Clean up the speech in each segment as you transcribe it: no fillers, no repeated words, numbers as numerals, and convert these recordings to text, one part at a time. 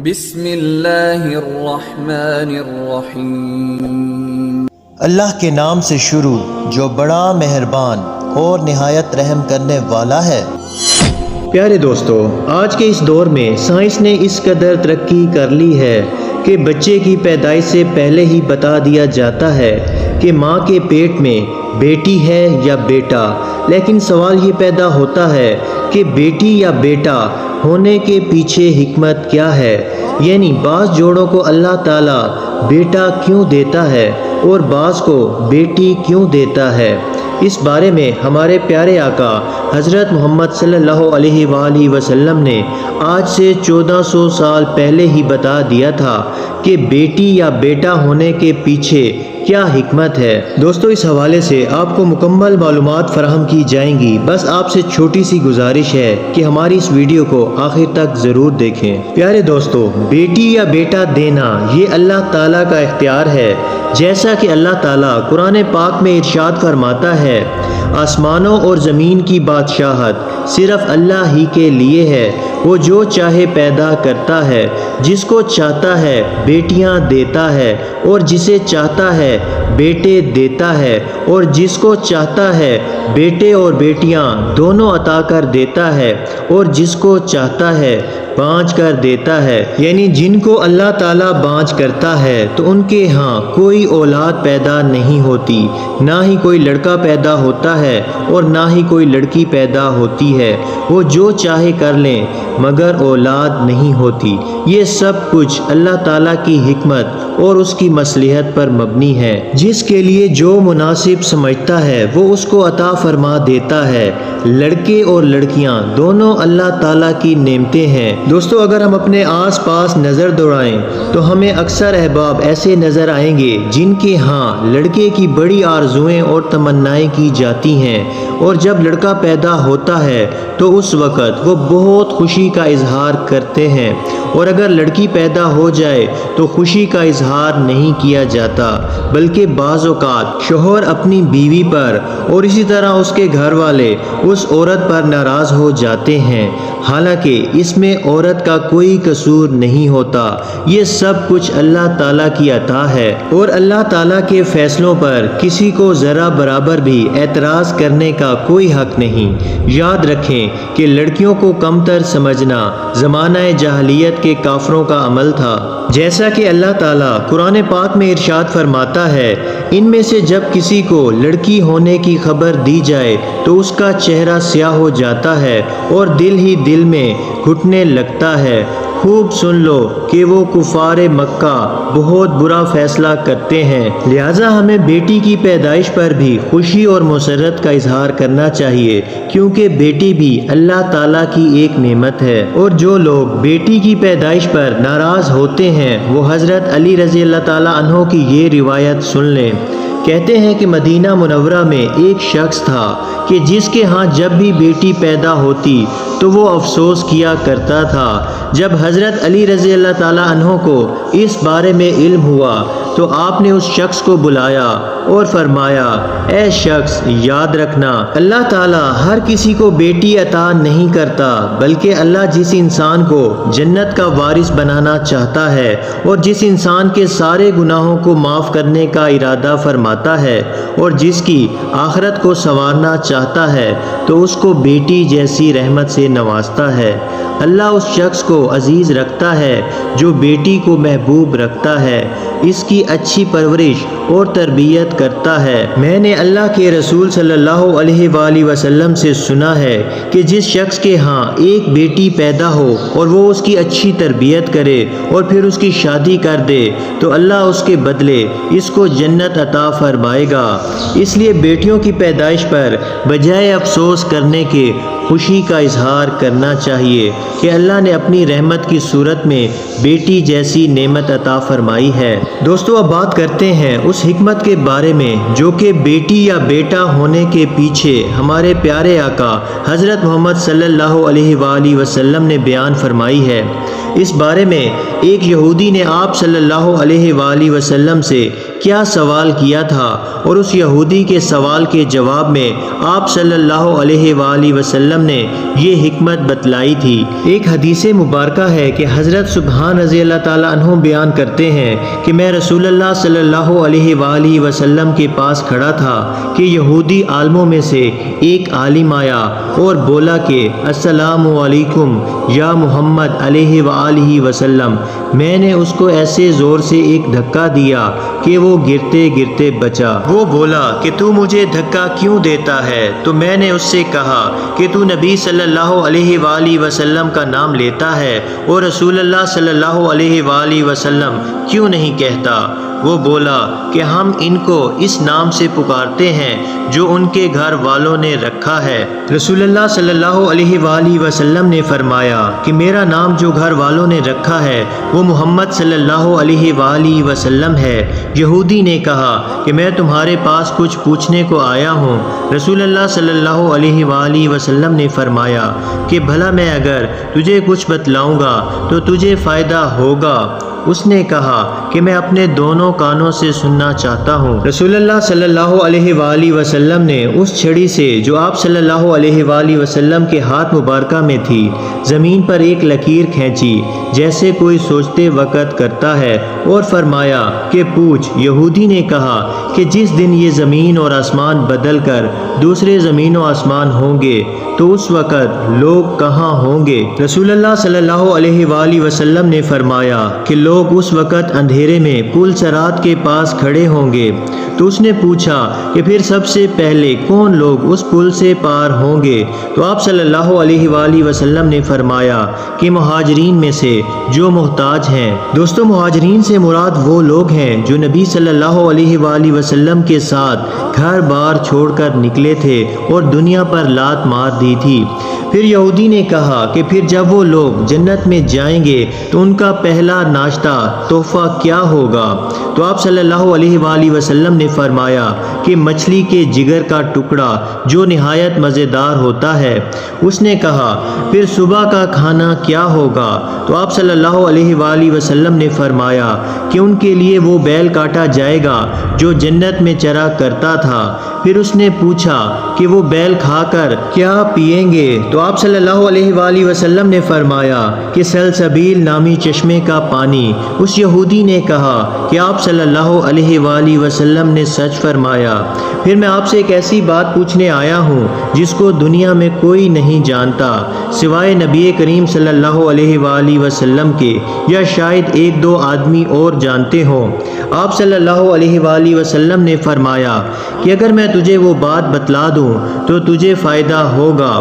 بسم اللہ الرحمن الرحیم۔ اللہ کے نام سے شروع جو بڑا مہربان اور نہایت رحم کرنے والا ہے۔ پیارے دوستو، آج کے اس دور میں سائنس نے اس قدر ترقی کر لی ہے کہ بچے کی پیدائش سے پہلے ہی بتا دیا جاتا ہے کہ ماں کے پیٹ میں بیٹی ہے یا بیٹا، لیکن سوال یہ پیدا ہوتا ہے کہ بیٹی یا بیٹا ہونے کے پیچھے حکمت کیا ہے؟ یعنی بعض جوڑوں کو اللہ تعالیٰ بیٹا کیوں دیتا ہے اور بعض کو بیٹی کیوں دیتا ہے؟ اس بارے میں ہمارے پیارے آقا حضرت محمد صلی اللہ علیہ وآلہ وسلم نے آج سے 1400 سال پہلے ہی بتا دیا تھا کہ بیٹی یا بیٹا ہونے کے پیچھے کیا حکمت ہے۔ دوستو، اس حوالے سے آپ کو مکمل معلومات فراہم کی جائیں گی، بس آپ سے چھوٹی سی گزارش ہے کہ ہماری اس ویڈیو کو آخر تک ضرور دیکھیں۔ پیارے دوستو، بیٹی یا بیٹا دینا یہ اللہ تعالیٰ کا اختیار ہے، جیسا کہ اللہ تعالیٰ قرآن پاک میں ارشاد فرماتا ہے، آسمانوں اور زمین کی بادشاہت صرف اللہ ہی کے لیے ہے، وہ جو چاہے پیدا کرتا ہے، جس کو چاہتا ہے بیٹیاں دیتا ہے اور جسے چاہتا ہے بیٹے دیتا ہے، اور جس کو چاہتا ہے بیٹے اور بیٹیاں دونوں عطا کر دیتا ہے، اور جس کو چاہتا ہے بانج کر دیتا ہے۔ یعنی جن کو اللہ تعالیٰ بانج کرتا ہے تو ان کے ہاں کوئی اولاد پیدا نہیں ہوتی، نہ ہی کوئی لڑکا پیدا ہوتا ہے اور نہ ہی کوئی لڑکی پیدا ہوتی ہے، وہ جو چاہے کر لیں مگر اولاد نہیں ہوتی۔ یہ سب کچھ اللہ تعالیٰ کی حکمت اور اس کی مصلحت پر مبنی ہے، جس کے لیے جو مناسب سمجھتا ہے وہ اس کو عطا فرما دیتا ہے۔ لڑکے اور لڑکیاں دونوں اللہ تعالیٰ کی نعمتیں ہیں۔ دوستو، اگر ہم اپنے آس پاس نظر دوڑائیں تو ہمیں اکثر احباب ایسے نظر آئیں گے جن کے ہاں لڑکے کی بڑی آرزوئیں اور تمنائیں کی جاتی ہیں، اور جب لڑکا پیدا ہوتا ہے تو اس وقت وہ بہت خوشی کا اظہار کرتے ہیں، اور اگر لڑکی پیدا ہو جائے تو خوشی کا اظہار نہیں کیا جاتا، بلکہ بعض اوقات شوہر اپنی بیوی پر اور اسی طرح اس کے گھر والے اس عورت پر ناراض ہو جاتے ہیں، حالانکہ اس میں عورت کا کوئی قصور نہیں ہوتا۔ یہ سب کچھ اللہ تعالیٰ کی عطا ہے، اور اللہ تعالیٰ کے فیصلوں پر کسی کو ذرا برابر بھی اعتراض کرنے کا کوئی حق نہیں۔ یاد رکھیں کہ لڑکیوں کو کمتر سمجھنا زمانہ جاہلیت کے کافروں کا عمل تھا، جیسا کہ اللہ تعالیٰ قرآن پاک میں ارشاد فرماتا ہے، ان میں سے جب کسی کو لڑکی ہونے کی خبر دی جائے تو اس کا چہرہ سیاہ ہو جاتا ہے اور دل ہی دل میں گھٹنے لگتا ہے۔ خوب سن لو کہ وہ کفار مکہ بہت برا فیصلہ کرتے ہیں، لہٰذا ہمیں بیٹی کی پیدائش پر بھی خوشی اور مسرت کا اظہار کرنا چاہیے، کیونکہ بیٹی بھی اللہ تعالیٰ کی ایک نعمت ہے۔ اور جو لوگ بیٹی کی پیدائش پر ناراض ہوتے ہیں وہ حضرت علی رضی اللہ تعالیٰ عنہ کی یہ روایت سن لیں۔ کہتے ہیں کہ مدینہ منورہ میں ایک شخص تھا کہ جس کے ہاں جب بھی بیٹی پیدا ہوتی تو وہ افسوس کیا کرتا تھا۔ جب حضرت علی رضی اللہ تعالیٰ عنہ کو اس بارے میں علم ہوا تو آپ نے اس شخص کو بلایا اور فرمایا، اے شخص، یاد رکھنا اللہ تعالیٰ ہر کسی کو بیٹی عطا نہیں کرتا، بلکہ اللہ جس انسان کو جنت کا وارث بنانا چاہتا ہے اور جس انسان کے سارے گناہوں کو معاف کرنے کا ارادہ فرماتا ہے اور جس کی آخرت کو سنوارنا چاہتا ہے تو اس کو بیٹی جیسی رحمت سے نوازتا ہے۔ اللہ اس شخص کو عزیز رکھتا ہے جو بیٹی کو محبوب رکھتا ہے، اس کی اچھی پرورش اور تربیت کرتا ہے۔ میں نے اللہ کے رسول صلی اللہ علیہ وآلہ وسلم سے سنا ہے کہ جس شخص کے ہاں ایک بیٹی پیدا ہو اور وہ اس کی اچھی تربیت کرے اور پھر اس کی شادی کر دے تو اللہ اس کے بدلے اس کو جنت عطا فرمائے گا۔ اس لیے بیٹیوں کی پیدائش پر بجائے افسوس کرنے کے خوشی کا اظہار کرنا چاہیے کہ اللہ نے اپنی رحمت کی صورت میں بیٹی جیسی نعمت عطا فرمائی ہے۔ دوستو، اب بات کرتے ہیں اس حکمت کے بارے میں جو کہ بیٹی یا بیٹا ہونے کے پیچھے ہمارے پیارے آقا حضرت محمد صلی اللہ علیہ وآلہ وسلم نے بیان فرمائی ہے۔ اس بارے میں ایک یہودی نے آپ صلی اللہ علیہ وآلہ وسلم سے کیا سوال کیا تھا، اور اس یہودی کے سوال کے جواب میں آپ صلی اللہ علیہ وآلہ وسلم نے یہ حکمت بتلائی تھی۔ ایک حدیث مبارکہ ہے کہ حضرت سبحان رضی اللہ تعالیٰ عنہ بیان کرتے ہیں کہ میں رسول اللہ صلی اللہ علیہ وآلہ وسلم کے پاس کھڑا تھا کہ یہودی عالموں میں سے ایک عالم آیا اور بولا کہ السلام علیکم یا محمد علیہ وآلہ وسلم۔ میں نے اس کو ایسے زور سے ایک دھکا دیا کہ وہ گرتے گرتے بچا۔ وہ بولا کہ تو مجھے دھکا کیوں دیتا ہے؟ تو میں نے اس سے کہا کہ تو نبی صلی اللہ علیہ وآلہ وسلم کا نام لیتا ہے اور رسول اللہ صلی اللہ علیہ وآلہ وسلم کیوں نہیں کہتا؟ وہ بولا کہ ہم ان کو اس نام سے پکارتے ہیں جو ان کے گھر والوں نے رکھا ہے۔ رسول اللہ صلی اللہ علیہ وآلہ وسلم نے فرمایا کہ میرا نام جو گھر والوں نے رکھا ہے وہ محمد صلی اللہ علیہ وآلہ وسلم ہے۔ یہودی نے کہا کہ میں تمہارے پاس کچھ پوچھنے کو آیا ہوں۔ رسول اللہ صلی اللہ علیہ وآلہ وسلم نے فرمایا کہ بھلا میں اگر تجھے کچھ بتلاؤں گا تو تجھے فائدہ ہوگا؟ اس نے کہا کہ میں اپنے دونوں کانوں سے سننا چاہتا ہوں۔ رسول اللہ صلی اللہ علیہ وآلہ وسلم نے اس چھڑی سے جو آپ صلی اللہ علیہ وآلہ وسلم کے ہاتھ مبارکہ میں تھی زمین پر ایک لکیر کھینچی جیسے کوئی سوچتے وقت کرتا ہے اور فرمایا کہ پوچھ۔ یہودی نے کہا کہ جس دن یہ زمین اور آسمان بدل کر دوسرے زمین و آسمان ہوں گے تو اس وقت لوگ کہاں ہوں گے؟ رسول اللہ صلی اللہ علیہ وآلہ وسلم نے فرمایا کہ لوگ اس وقت اندھیرے میں پل صراط کے پاس کھڑے ہوں گے۔ تو اس نے پوچھا کہ پھر سب سے پہلے کون لوگ اس پل سے پار ہوں گے؟ تو آپ صلی اللہ علیہ وآلہ وسلم نے فرمایا کہ مہاجرین میں سے جو محتاج ہیں۔ دوستو، مہاجرین سے مراد وہ لوگ ہیں جو نبی صلی اللہ علیہ وآلہ وسلم کے ساتھ گھر بار چھوڑ کر نکلے تھے اور دنیا پر لات مار دی تھی۔ پھر یہودی نے کہا کہ پھر جب وہ لوگ جنت میں جائیں گے تو ان کا پہلا ناشتہ تحفہ کیا ہوگا؟ تو آپ صلی اللہ علیہ وآلہ وسلم نے فرمایا کہ مچھلی کے جگر کا ٹکڑا جو نہایت مزیدار ہوتا ہے۔ اس نے کہا پھر صبح کا کھانا کیا ہوگا؟ تو آپ صلی اللہ علیہ وآلہ وسلم نے فرمایا کہ ان کے لیے وہ بیل کاٹا جائے گا جو جنت میں چرا کرتا تھا۔ پھر اس نے پوچھا کہ وہ بیل کھا کر کیا پئیں گے؟ تو آپ صلی اللہ علیہ وآلہ وسلم نے فرمایا کہ سلسبیل نامی چشمے کا پانی۔ اس یہودی نے کہا کہ آپ صلی اللہ علیہ وآلہ وسلم نے سچ فرمایا۔ پھر میں آپ سے ایک ایسی بات پوچھنے آیا ہوں جس کو دنیا میں کوئی نہیں جانتا سوائے نبی کریم صلی اللہ علیہ وآلہ وسلم کے، یا شاید ایک دو آدمی اور جانتے ہوں۔ آپ صلی اللہ علیہ وآلہ وسلم نے فرمایا کہ اگر میں تجھے وہ بات بتلا دوں تو تجھے فائدہ ہوگا؟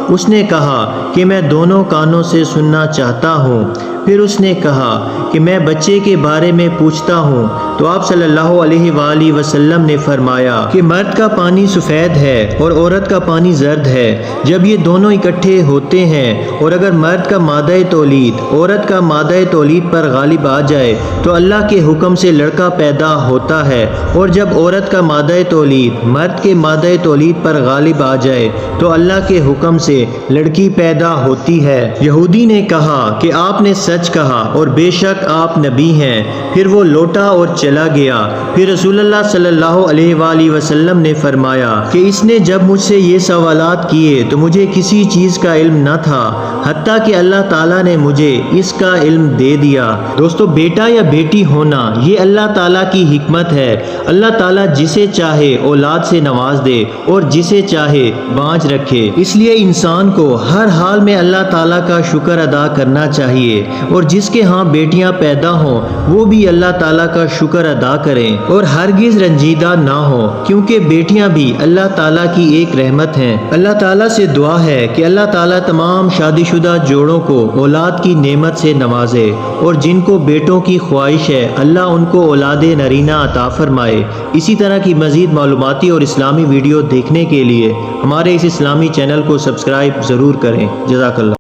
اس نے کہا کہ میں دونوں کانوں سے سننا چاہتا ہوں۔ پھر اس نے کہا کہ میں بچے کے بارے میں پوچھتا ہوں۔ تو آپ صلی اللہ علیہ وآلہ وسلم نے فرمایا کہ مرد کا پانی سفید ہے اور عورت کا پانی زرد ہے۔ جب یہ دونوں اکٹھے ہوتے ہیں اور اگر مرد کا مادہ تولید عورت کا مادہ تولید پر غالب آ جائے تو اللہ کے حکم سے لڑکا پیدا ہوتا ہے، اور جب عورت کا مادہ تولید مرد کے مادہ تولید پر غالب آ جائے تو اللہ کے حکم سے لڑکی پیدا ہوتی ہے۔ یہودی نے کہا کہ آپ نے سچ کہا اور بے شک آپ نبی ہیں۔ پھر وہ لوٹا اور چلا گیا۔ پھر رسول اللہ صلی اللہ علیہ وآلہ وسلم نے فرمایا کہ اس نے جب مجھ سے یہ سوالات کیے تو مجھے کسی چیز کا علم نہ تھا، حتیٰ کہ اللہ تعالیٰ نے مجھے اس کا علم دے دیا۔ دوستو، بیٹا یا بیٹی ہونا یہ اللہ تعالیٰ کی حکمت ہے۔ اللہ تعالیٰ جسے چاہے اولاد سے نواز دے اور جسے چاہے بانجھ رکھے۔ اس لیے انسان کو ہر حال میں اللہ تعالیٰ کا شکر ادا کرنا چاہیے، اور جس کے ہاں بیٹیاں پیدا ہوں وہ بھی اللہ تعالیٰ کا شکر ادا کریں اور ہرگز رنجیدہ نہ ہوں، کیونکہ بیٹیاں بھی اللہ تعالیٰ کی ایک رحمت ہیں۔ اللہ تعالیٰ سے دعا ہے کہ اللہ تعالیٰ تمام شادی شدہ جوڑوں کو اولاد کی نعمت سے نوازے، اور جن کو بیٹوں کی خواہش ہے اللہ ان کو اولاد نرینہ عطا فرمائے۔ اسی طرح کی مزید معلوماتی اور اسلامی ویڈیو دیکھنے کے لیے ہمارے اس اسلامی چینل کو سبسکرائب ضرور کریں۔ جزاک اللہ۔